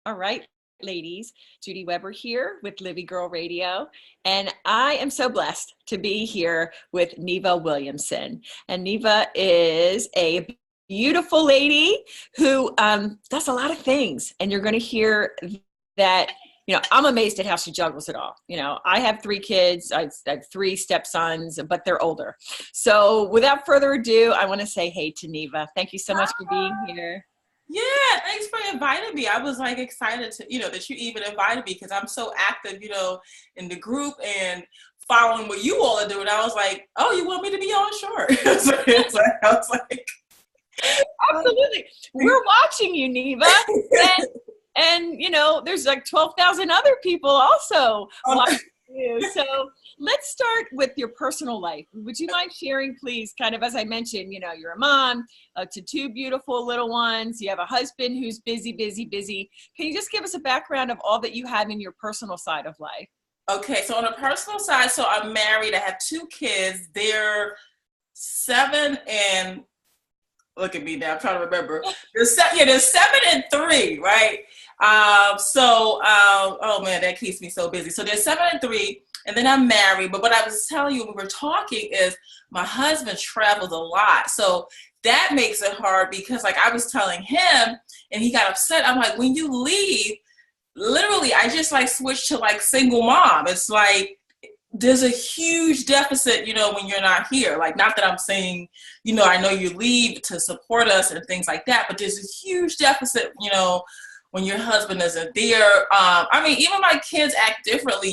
All right, ladies. Judy Weber here with Livy Girl Radio, and I am so blessed to be here with Neva Williamson. And Neva is a beautiful lady who does a lot of things, and you're going to hear that. I'm amazed at how she juggles it all. I have three kids. I have three stepsons, but they're older. So without further ado, I want to say hey to Neva. Thank you so much for being here. Yeah, thanks for inviting me. I was like excited to, that you even invited me because I'm so active, in the group and following what you all are doing. I was like, oh, you want me to be on? Sure. I was like, absolutely. We're watching you, Neva. And there's like 12,000 other people also watching you. So let's start with your personal life. Would you mind sharing, please, kind of, as I mentioned, you're a mom to two beautiful little ones. You have a husband who's busy, busy, busy. Can you just give us a background of all that you have in your personal side of life? Okay, so on a personal side, so I'm married. I have two kids. They're 7 and, look at me now, I'm trying to remember. They're 7 and 3, right? Oh man, that keeps me so busy. So they're 7 and 3, and then I'm married. But what I was telling you when we were talking is my husband travels a lot. So that makes it hard because like I was telling him and he got upset. I'm like, when you leave, literally, I just like switched to like single mom. It's like, there's a huge deficit, when you're not here. Like, not that I'm saying, I know you leave to support us and things like that, but there's a huge deficit, when your husband isn't there. Even my kids act differently,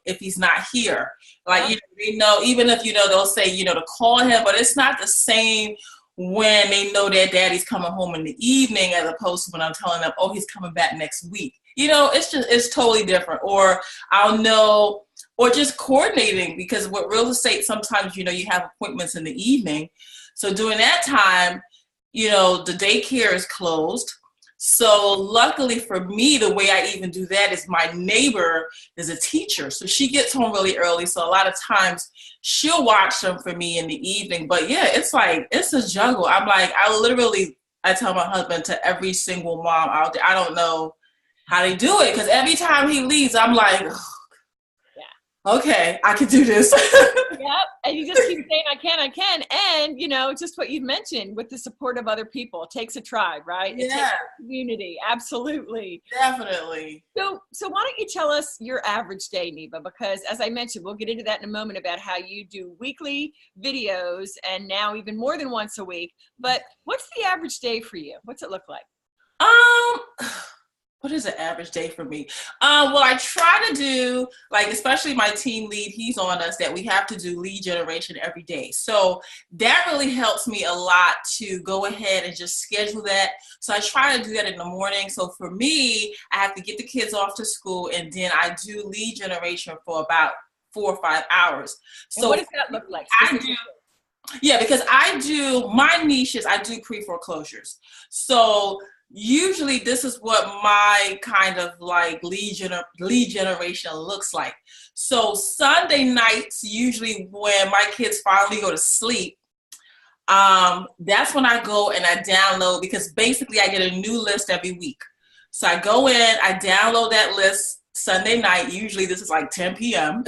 if he's not here. Like, they know, even if, they'll say, to call him, but it's not the same when they know their daddy's coming home in the evening as opposed to when I'm telling them, oh, he's coming back next week. It's totally different. Or I'll know, or just coordinating, because with real estate, sometimes, you have appointments in the evening. So during that time, the daycare is closed. So luckily for me, the way I even do that is my neighbor is a teacher. So she gets home really early. So a lot of times she'll watch them for me in the evening. But yeah, it's a juggle. I'm like, I tell my husband, to every single mom out there, I don't know how they do it. Because every time he leaves, I'm like, oh, okay, I can do this. Yep. And you just keep saying, I can. And, just what you mentioned with the support of other people. It takes a tribe, right? Yeah. It takes a community. Absolutely. Definitely. So why don't you tell us your average day, Neva? Because as I mentioned, we'll get into that in a moment about how you do weekly videos and now even more than once a week. But what's the average day for you? What's it look like? What is an average day for me? Well, I try to do, like, especially my team lead, he's on us, that we have to do lead generation every day. So that really helps me a lot to go ahead and just schedule that. So I try to do that in the morning. So for me, I have to get the kids off to school, and then I do lead generation for about 4 or 5 hours. So and what does that look like? Because I do, my niche is I do pre-foreclosures. So usually this is what my kind of like lead generation looks like. So Sunday nights, usually when my kids finally go to sleep, that's when I go and I download, because basically I get a new list every week. So I go in, I download that list Sunday night. Usually this is like 10 p.m.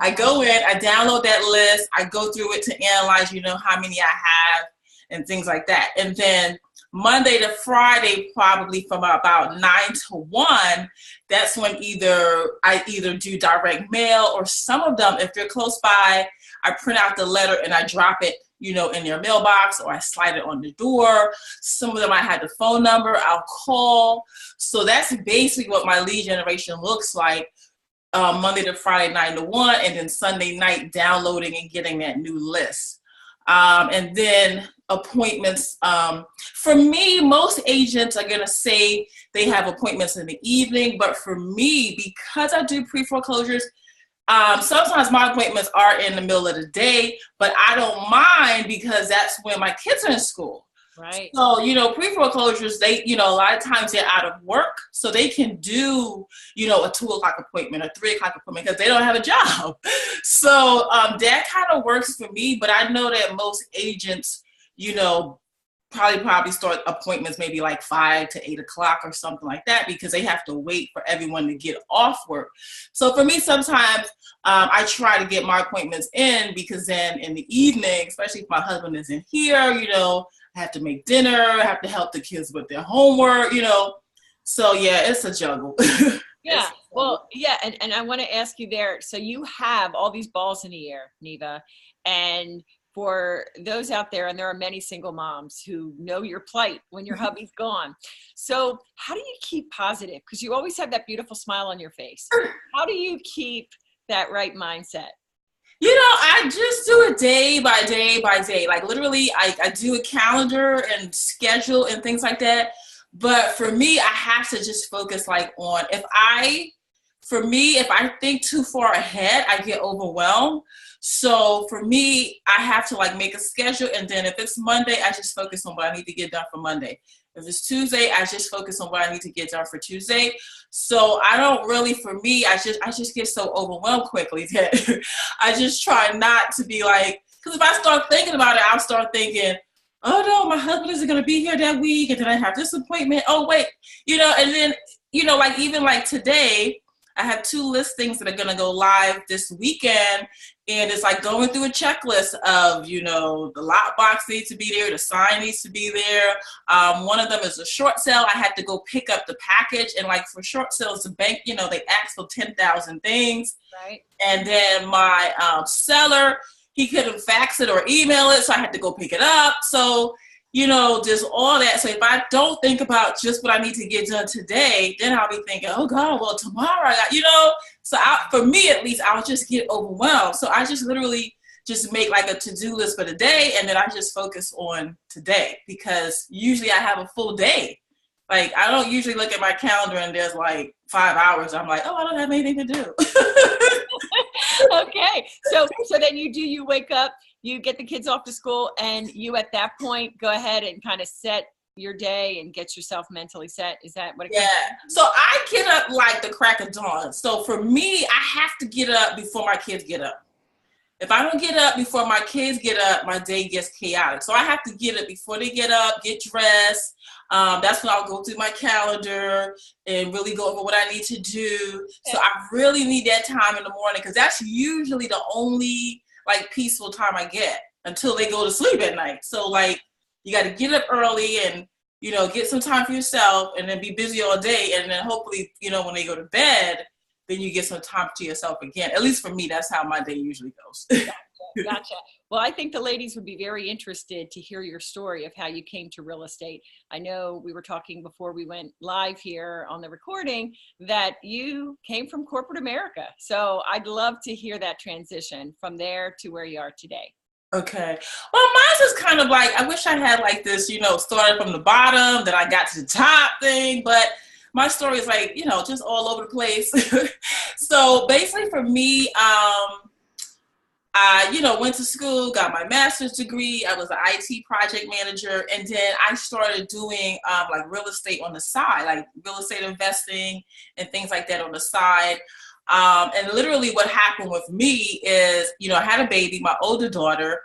I go in, I download that list, I go through it to analyze, how many I have and things like that. And then Monday to Friday, probably from about 9 to 1, that's when I either do direct mail, or some of them, if they're close by, I print out the letter and I drop it, in their mailbox, or I slide it on the door. Some of them I had the phone number, I'll call. So that's basically what my lead generation looks like, Monday to Friday, 9 to 1, and then Sunday night downloading and getting that new list. And then appointments. For me, most agents are going to say they have appointments in the evening, but for me, because I do pre-foreclosures, sometimes my appointments are in the middle of the day, but I don't mind because that's when my kids are in school. Right. So, pre-foreclosures, they, a lot of times they're out of work, so they can do, a 2 o'clock appointment or 3 o'clock appointment because they don't have a job. So that kind of works for me, but I know that most agents, probably start appointments maybe like 5 to 8 o'clock or something like that, because they have to wait for everyone to get off work. So for me, sometimes I try to get my appointments in, because then in the evening, especially if my husband isn't here, you know, I have to make dinner, I have to help the kids with their homework, you know. So yeah, it's a juggle. Yeah. Well, yeah. And I want to ask you there. So you have all these balls in the air, Neva, and for those out there, and there are many single moms who know your plight when your hubby's gone. So how do you keep positive? Because you always have that beautiful smile on your face. How do you keep that right mindset? You know, I just do it day by day by day. Like literally, I do a calendar and schedule and things like that. But for me, I have to just focus like on, if I think too far ahead, I get overwhelmed. So for me, I have to like make a schedule, and then if it's Monday, I just focus on what I need to get done for Monday. If it's Tuesday, I just focus on what I need to get done for Tuesday. So I don't really, for me, I just get so overwhelmed quickly that I just try not to be like, because if I start thinking about it, I'll start thinking, oh no, my husband isn't going to be here that week, and then I have this appointment. Oh wait, you know, and then, you know, like even like today, I have 2 listings that are going to go live this weekend, and it's like going through a checklist of, you know, the lot box needs to be there, the sign needs to be there. One of them is a short sale. I had to go pick up the package, and like for short sales, the bank, you know, they ask for 10,000 things. Right. And then my seller, he couldn't fax it or email it, so I had to go pick it up. So, you know, just all that. So if I don't think about just what I need to get done today, then I'll be thinking, oh God, well, tomorrow I got, you know. So for me, at least, I'll just get overwhelmed. So I just literally just make like a to-do list for the day, and then I just focus on today, because usually I have a full day. Like, I don't usually look at my calendar and there's like 5 hours. I'm like, oh, I don't have anything to do. Okay. So then you wake up, you get the kids off to school, and you at that point go ahead and kind of set your day and get yourself mentally set. Is that what it comes to? So I get up like the crack of dawn. So for me, I have to get up before my kids get up. If I don't get up before my kids get up, my day gets chaotic. So I have to get up before they get up, get dressed. That's when I'll go through my calendar and really go over what I need to do. Okay. So I really need that time in the morning, because that's usually the only like peaceful time I get until they go to sleep at night. So like, you got to get up early and, you know, get some time for yourself, and then be busy all day. And then hopefully, you know, when they go to bed, then you get some time to yourself again. At least for me, that's how my day usually goes. Gotcha. Well, I think the ladies would be very interested to hear your story of how you came to real estate. I know we were talking before we went live here on the recording that you came from corporate America. So I'd love to hear that transition from there to where you are today. Okay. Well, mine is kind of like, I wish I had like this, you know, started from the bottom, then I got to the top thing, but my story is like, you know, just all over the place. So basically for me, I, you know, went to school, got my master's degree. I was an IT project manager. And then I started doing like real estate on the side, like real estate investing and things like that on the side. And literally what happened with me is, you know, I had a baby, my older daughter,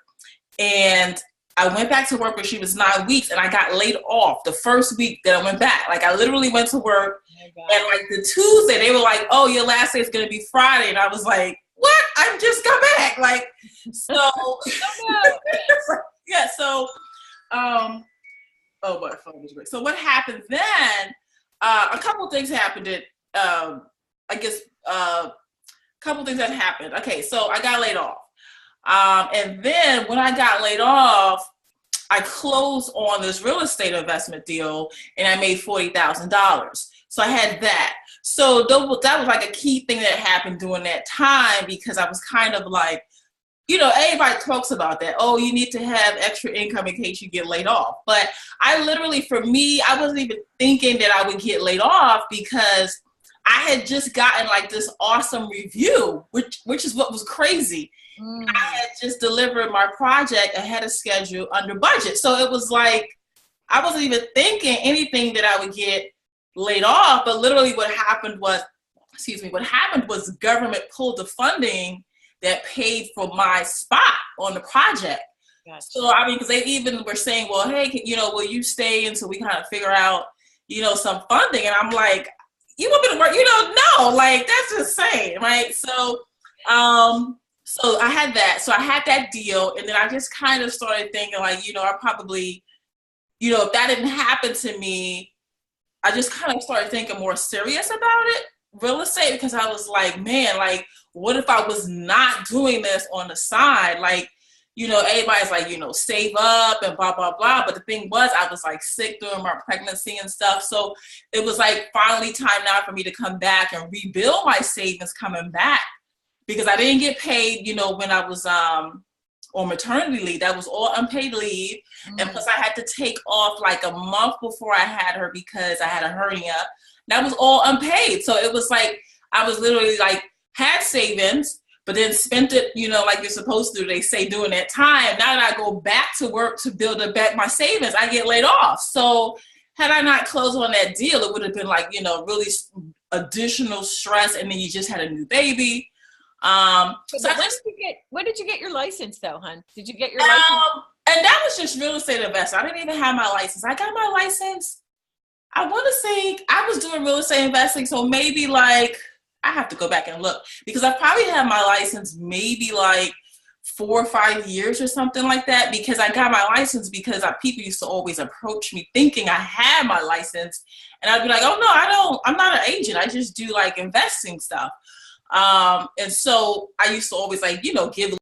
and I went back to work when she was 9 weeks, and I got laid off the first week that I went back. Like, I literally went to work, and like the Tuesday, they were like, oh, your last day is going to be Friday. And I was like, what? I just got back. Like, so, yeah, so, oh, my phone was great. So what happened then, a couple things happened that, I guess, a couple things that happened. Okay, so I got laid off. And then when I got laid off, I closed on this real estate investment deal, and I made $40,000. So I had that. So that was like a key thing that happened during that time, because I was kind of like, you know, everybody talks about that. Oh, you need to have extra income in case you get laid off. But I literally, for me, I wasn't even thinking that I would get laid off, because I had just gotten like this awesome review, which is what was crazy. I had just delivered my project ahead of schedule under budget. So it was like, I wasn't even thinking anything that I would get laid off. But literally what happened was the government pulled the funding that paid for my spot on the project. So, Gotcha. I mean, because they even were saying, well, hey, will you stay until we kind of figure out, some funding? And I'm like, you want me to work? No, like, that's insane, right? So I had that. So I had that deal. And then I just kind of started thinking, like, I probably, if that didn't happen to me, I just kind of started thinking more serious about it, real estate, because I was like, man, like, what if I was not doing this on the side? Like, everybody's like, save up and blah, blah, blah. But the thing was, I was like sick during my pregnancy and stuff. So it was like finally time now for me to come back and rebuild my savings coming back, because I didn't get paid, when I was on maternity leave. That was all unpaid leave. And plus I had to take off like a month before I had her because I had a hernia. That was all unpaid. So it was like, I was literally like, had savings, but then spent it, like you're supposed to, they say, during that time. Now that I go back to work to build back my savings, I get laid off. So had I not closed on that deal, it would have been like, really additional stress. And then you just had a new baby. So when did you get your license though, hon? Did you get your license? And that was just real estate investor. I didn't even have my license. I got my license. I want to say I was doing real estate investing. So maybe like, I have to go back and look, because I probably had my license maybe like 4 or 5 years or something like that, because I got my license because people used to always approach me thinking I had my license. And I'd be like, oh no, I'm not an agent. I just do like investing stuff. And so I used to always like, give